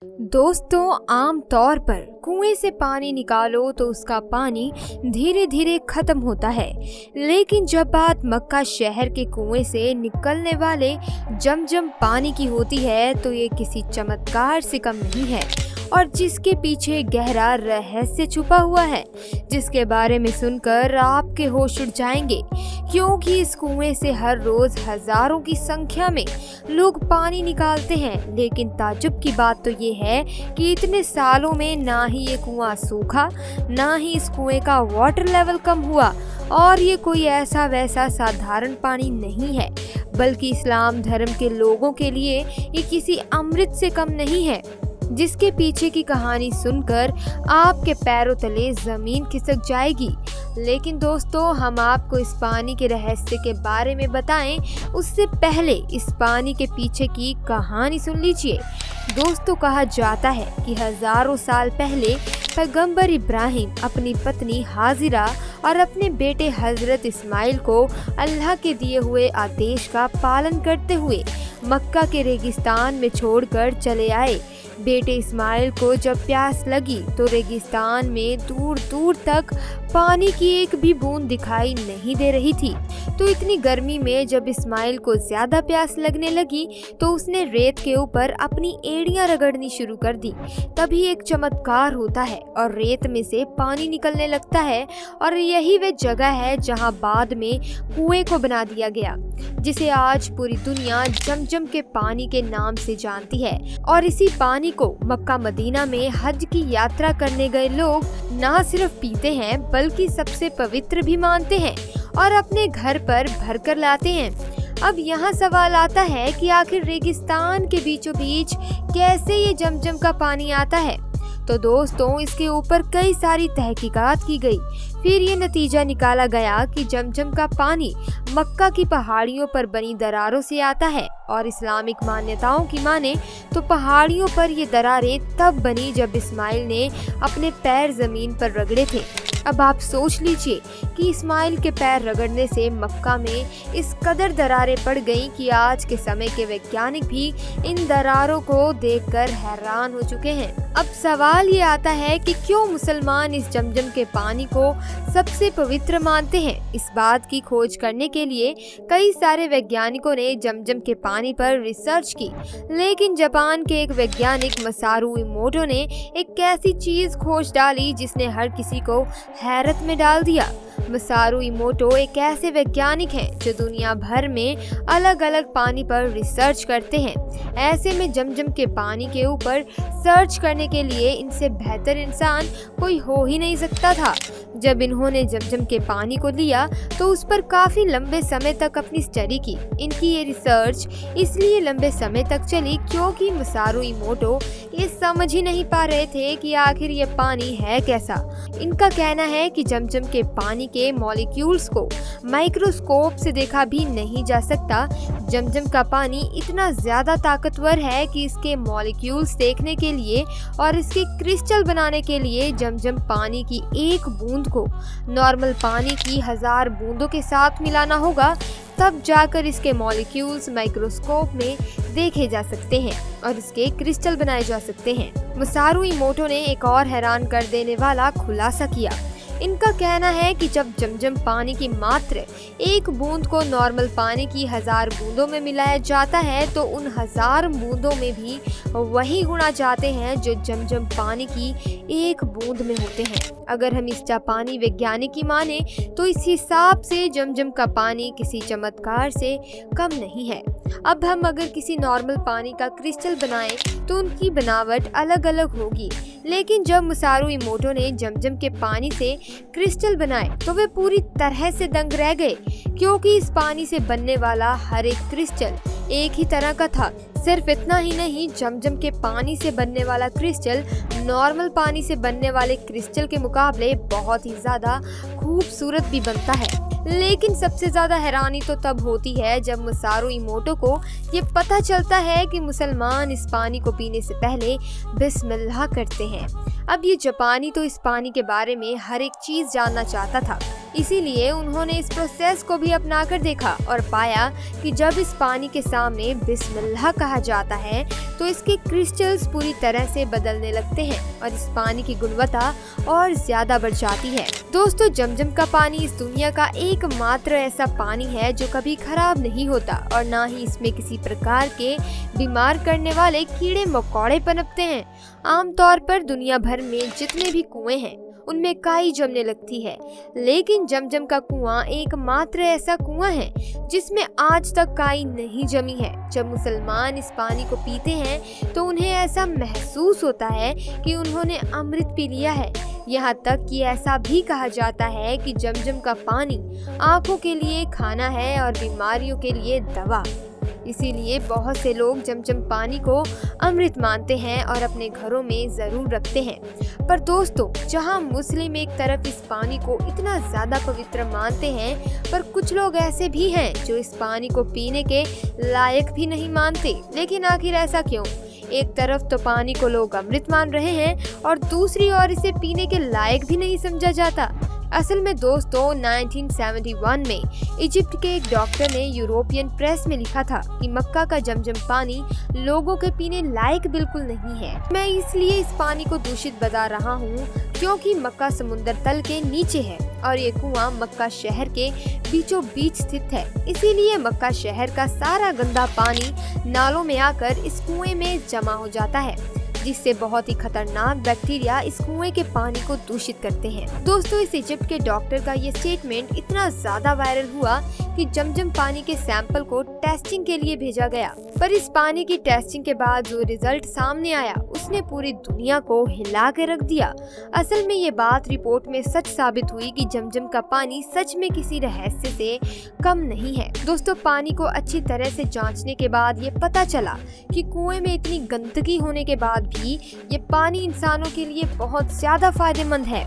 दोस्तों, आम तौर पर कुएं से पानी निकालो तो उसका पानी धीरे धीरे खत्म होता है। लेकिन जब बात मक्का शहर के कुएं से निकलने वाले जमजम पानी की होती है तो ये किसी चमत्कार से कम नहीं है और जिसके पीछे गहरा रहस्य छुपा हुआ है, जिसके बारे में सुनकर आपके होश उड़ जाएंगे। क्योंकि इस कुएं से हर रोज हजारों की संख्या में लोग पानी निकालते हैं, लेकिन ताज्जुब की बात तो ये है कि इतने सालों में ना ही ये कुआं सूखा, ना ही इस कुएं का वाटर लेवल कम हुआ। और ये कोई ऐसा वैसा साधारण पानी नहीं है, बल्कि इस्लाम धर्म के लोगों के लिए ये किसी अमृत से कम नहीं है, जिसके पीछे की कहानी सुनकर आपके पैरों तले जमीन खिसक जाएगी। लेकिन दोस्तों, हम आपको इस पानी के रहस्य के बारे में बताएं उससे पहले इस पानी के पीछे की कहानी सुन लीजिए। दोस्तों, कहा जाता है कि हजारों साल पहले पैगंबर इब्राहिम अपनी पत्नी हाजिरा और अपने बेटे हजरत इस्माइल को अल्लाह के दिए हुए आदेश का पालन करते हुए मक्का के रेगिस्तान में छोड़कर चले आए। बेटे इस्माइल को जब प्यास लगी तो रेगिस्तान में दूर दूर तक पानी की एक भी बूंद दिखाई नहीं दे रही थी। तो इतनी गर्मी में जब इस्माइल को ज्यादा प्यास लगने लगी तो उसने रेत के ऊपर अपनी एड़ियां रगड़नी शुरू कर दी। तभी एक चमत्कार होता है और रेत में से पानी निकलने लगता है और यही वह जगह है जहां बाद में कुएं को बना दिया गया, जिसे आज पूरी दुनिया जमजम के पानी के नाम से जानती है। और इसी पानी को मक्का मदीना में हज की यात्रा करने गए लोग ना सिर्फ पीते हैं बल्कि सबसे पवित्र भी मानते हैं और अपने घर पर भरकर लाते हैं। अब यहाँ सवाल आता है कि आखिर रेगिस्तान के बीचों बीच कैसे ये जमजम का पानी आता है। तो दोस्तों, इसके ऊपर कई सारी तहकीकात की गई। फिर ये नतीजा निकाला गया कि जमजम का पानी मक्का की पहाड़ियों पर बनी दरारों से आता है और इस्लामिक मान्यताओं की माने तो पहाड़ियों पर ये दरारें तब बनी जब इस्माइल ने अपने पैर जमीन पर रगड़े थे। अब आप सोच लीजिए कि इस्माइल के पैर रगड़ने से मक्का में इस कदर दरारें पड़ गईं कि आज के समय के वैज्ञानिक भी इन दरारों को देखकर हैरान हो चुके हैं। अब सवाल ये आता है कि क्यों मुसलमान इस जमजम के पानी को सबसे पवित्र मानते हैं। इस बात की खोज करने के लिए कई सारे वैज्ञानिकों ने जमजम के पानी पर रिसर्च की, लेकिन जापान के एक वैज्ञानिक मसारू इमोटो ने एक ऐसी चीज खोज डाली जिसने हर किसी को हैरत में डाल दिया। मसारू इमोटो एक ऐसे वैज्ञानिक हैं जो दुनिया भर में अलग अलग पानी पर रिसर्च करते हैं। ऐसे में जमजम के पानी के ऊपर सर्च करने के लिए इनसे बेहतर इंसान कोई हो ही नहीं सकता था। जब इन्होंने जमजम के पानी को लिया तो उस पर काफी लंबे समय तक अपनी स्टडी की। इनकी ये रिसर्च इसलिए लंबे समय तक चली क्योंकि मसारू इमोटो ये समझ ही नहीं पा रहे थे कि आखिर ये पानी है कैसा। इनका कहना है कि जमजम के पानी के मॉलिक्यूल्स को माइक्रोस्कोप से देखा भी नहीं जा सकता। जमजम का पानी इतना ज्यादा ताकतवर है कि इसके मॉलिक्यूल्स देखने के लिए और इसके क्रिस्टल बनाने के लिए जमजम पानी की एक बूंद को नॉर्मल पानी की 1000 बूंदों के साथ मिलाना होगा, तब जाकर इसके मॉलिक्यूल्स माइक्रोस्कोप में देखे जा सकते हैं और इसके क्रिस्टल बनाए जा सकते हैं। मसारू इमोटो ने एक और हैरान कर देने वाला खुलासा किया। इनका कहना है कि जब जमजम पानी की मात्र एक बूंद को नॉर्मल पानी की 1000 बूंदों में मिलाया जाता है तो उन 1000 बूंदों में भी वही गुण आ जाते हैं जो जमजम पानी की एक बूंद में होते हैं। अगर हम इस जापानी वैज्ञानिक की माने तो इस हिसाब से जमजम का पानी किसी चमत्कार से कम नहीं है। अब हम अगर किसी नॉर्मल पानी का क्रिस्टल बनाएं तो उनकी बनावट अलग अलग होगी, लेकिन जब मसारू इमोटो ने जमजम के पानी से क्रिस्टल बनाए तो वे पूरी तरह से दंग रह गए, क्योंकि इस पानी से बनने वाला हर एक क्रिस्टल एक ही तरह का था। सिर्फ इतना ही नहीं, जमजम के पानी से बनने वाला क्रिस्टल नॉर्मल पानी से बनने वाले क्रिस्टल के मुकाबले बहुत ही ज्यादा खूबसूरत भी बनता है। लेकिन सबसे ज्यादा हैरानी तो तब होती है जब मसारू इमोटो को ये पता चलता है कि मुसलमान इस पानी को पीने से पहले बिस्मिल्लाह करते हैं। अब ये जापानी तो इस पानी के बारे में हर एक चीज जानना चाहता था, इसीलिए उन्होंने इस प्रोसेस को भी अपना कर देखा और पाया कि जब इस पानी के सामने बिस्मिल्लाह कहा जाता है तो इसके क्रिस्टल्स पूरी तरह से बदलने लगते हैं और इस पानी की गुणवत्ता और ज्यादा बढ़ जाती है। दोस्तों, जमजम का पानी इस दुनिया का एकमात्र ऐसा पानी है जो कभी खराब नहीं होता और ना ही इसमें किसी प्रकार के बीमार करने वाले कीड़े मकोड़े पनपते हैं। आमतौर पर दुनिया भर में जितने भी कुएं हैं उनमें काई जमने लगती है, लेकिन जमजम का कुआं एकमात्र ऐसा कुआं है जिसमें आज तक काई नहीं जमी है। जब मुसलमान इस पानी को पीते हैं तो उन्हें ऐसा महसूस होता है कि उन्होंने अमृत पी लिया है। यहाँ तक कि ऐसा भी कहा जाता है कि जमजम का पानी आंखों के लिए खाना है और बीमारियों के लिए दवा। इसीलिए बहुत से लोग जमजम पानी को अमृत मानते हैं और अपने घरों में जरूर रखते हैं। पर दोस्तों, जहां मुस्लिम एक तरफ इस पानी को इतना ज्यादा पवित्र मानते हैं, पर कुछ लोग ऐसे भी हैं जो इस पानी को पीने के लायक भी नहीं मानते। लेकिन आखिर ऐसा क्यों? एक तरफ तो पानी को लोग अमृत मान रहे हैं और दूसरी ओर इसे पीने के लायक भी नहीं समझा जाता। असल में दोस्तों, 1971 में इजिप्ट के एक डॉक्टर ने यूरोपियन प्रेस में लिखा था कि मक्का का जमजम पानी लोगों के पीने लायक बिल्कुल नहीं है। मैं इसलिए इस पानी को दूषित बता रहा हूँ क्योंकि मक्का समुद्र तल के नीचे है और ये कुआं मक्का शहर के बीचों बीच स्थित है। इसीलिए मक्का शहर का सारा गंदा पानी नालों में आकर इस कुएं में जमा हो जाता है, जिससे बहुत ही खतरनाक बैक्टीरिया इस कुएं के पानी को दूषित करते हैं। दोस्तों, इस इजिप्ट के डॉक्टर का ये स्टेटमेंट इतना ज्यादा वायरल हुआ कि जमजम पानी के सैंपल को टेस्टिंग के लिए भेजा गया। पर इस पानी की टेस्टिंग के बाद जो रिजल्ट सामने आया उसने पूरी दुनिया को हिला के रख दिया। असल में ये बात रिपोर्ट में सच साबित हुई कि जमजम का पानी सच में किसी रहस्य से कम नहीं है। दोस्तों, पानी को अच्छी तरह से जांचने के बाद ये पता चला कि कुएं में इतनी गंदगी होने के बाद भी ये पानी इंसानों के लिए बहुत ज्यादा फायदेमंद है।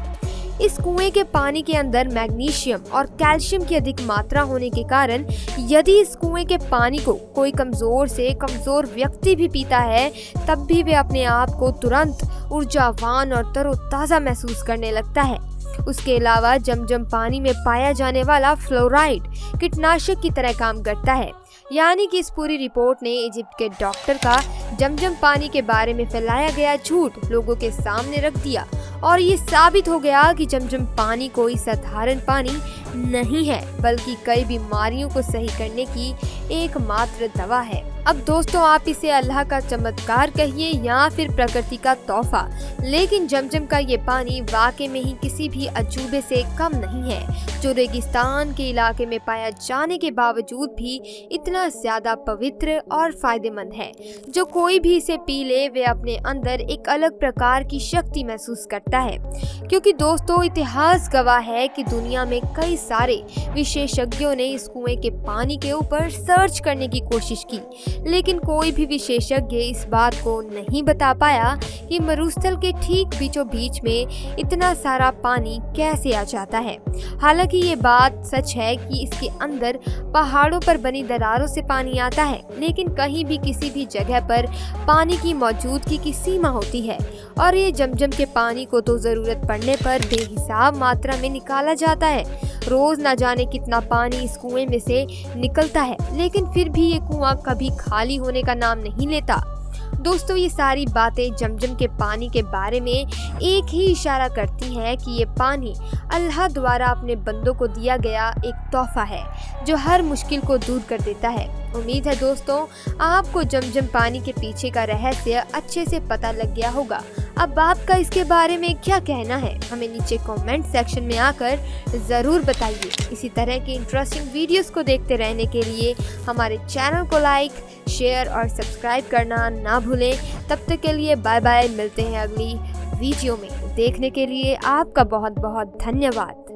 इस कुएं के पानी के अंदर मैग्नीशियम और कैल्शियम की अधिक मात्रा होने के कारण यदि इस कुएं के पानी को कोई कमजोर से कमजोर व्यक्ति भी पीता है तब भी वे अपने आप को तुरंत ऊर्जावान और तरोताजा महसूस करने लगता है। उसके अलावा जमजम पानी में पाया जाने वाला फ्लोराइड कीटनाशक की तरह काम करता है। यानी कि इस पूरी रिपोर्ट ने इजिप्ट के डॉक्टर का जमजम पानी के बारे में फैलाया गया झूठ लोगों के सामने रख दिया और ये साबित हो गया कि जमजम पानी कोई साधारण पानी नहीं है, बल्कि कई बीमारियों को सही करने की एकमात्र दवा है। अब दोस्तों, आप इसे अल्लाह का चमत्कार कहिए या फिर प्रकृति का तोहफा, लेकिन जमजम का ये पानी वाकई में ही किसी भी अजूबे से कम नहीं है, जो रेगिस्तान के इलाके में पाया जाने के बावजूद भी इतना ज्यादा पवित्र और फायदेमंद है। जो कोई भी इसे पी ले वे अपने अंदर एक अलग प्रकार की शक्ति महसूस करता है, क्योंकि दोस्तों इतिहास गवाह है कि दुनिया में कई सारे विशेषज्ञों ने इस कुएं के पानी के ऊपर सर्च करने की कोशिश की, लेकिन कोई भी विशेषज्ञ इस बात को नहीं बता पाया कि मरुस्थल के ठीक बीचों बीच में इतना सारा पानी कैसे आ जाता है। हालांकि ये बात सच है कि इसके अंदर पहाड़ों पर बनी दरारों से पानी आता है, लेकिन कहीं भी किसी भी जगह पर पानी की मौजूदगी की सीमा होती है और ये जमजम के पानी को तो जरूरत पड़ने पर बेहिसाब मात्रा में निकाला जाता है। रोज ना जाने कितना पानी इस कुएं में से निकलता है, लेकिन फिर भी ये कुआं कभी खाली होने का नाम नहीं लेता। दोस्तों, ये सारी बातें जमजम के पानी के बारे में एक ही इशारा करती हैं कि ये पानी अल्लाह द्वारा अपने बंदों को दिया गया एक तोहफा है जो हर मुश्किल को दूर कर देता है। उम्मीद है दोस्तों आपको जमजम पानी के पीछे का रहस्य अच्छे से पता लग गया होगा। अब आपका इसके बारे में क्या कहना है हमें नीचे कमेंट सेक्शन में आकर ज़रूर बताइए। इसी तरह की इंटरेस्टिंग वीडियोस को देखते रहने के लिए हमारे चैनल को लाइक, शेयर और सब्सक्राइब करना ना भूलें। तब तक के लिए बाय बाय, मिलते हैं अगली वीडियो में। देखने के लिए आपका बहुत बहुत धन्यवाद।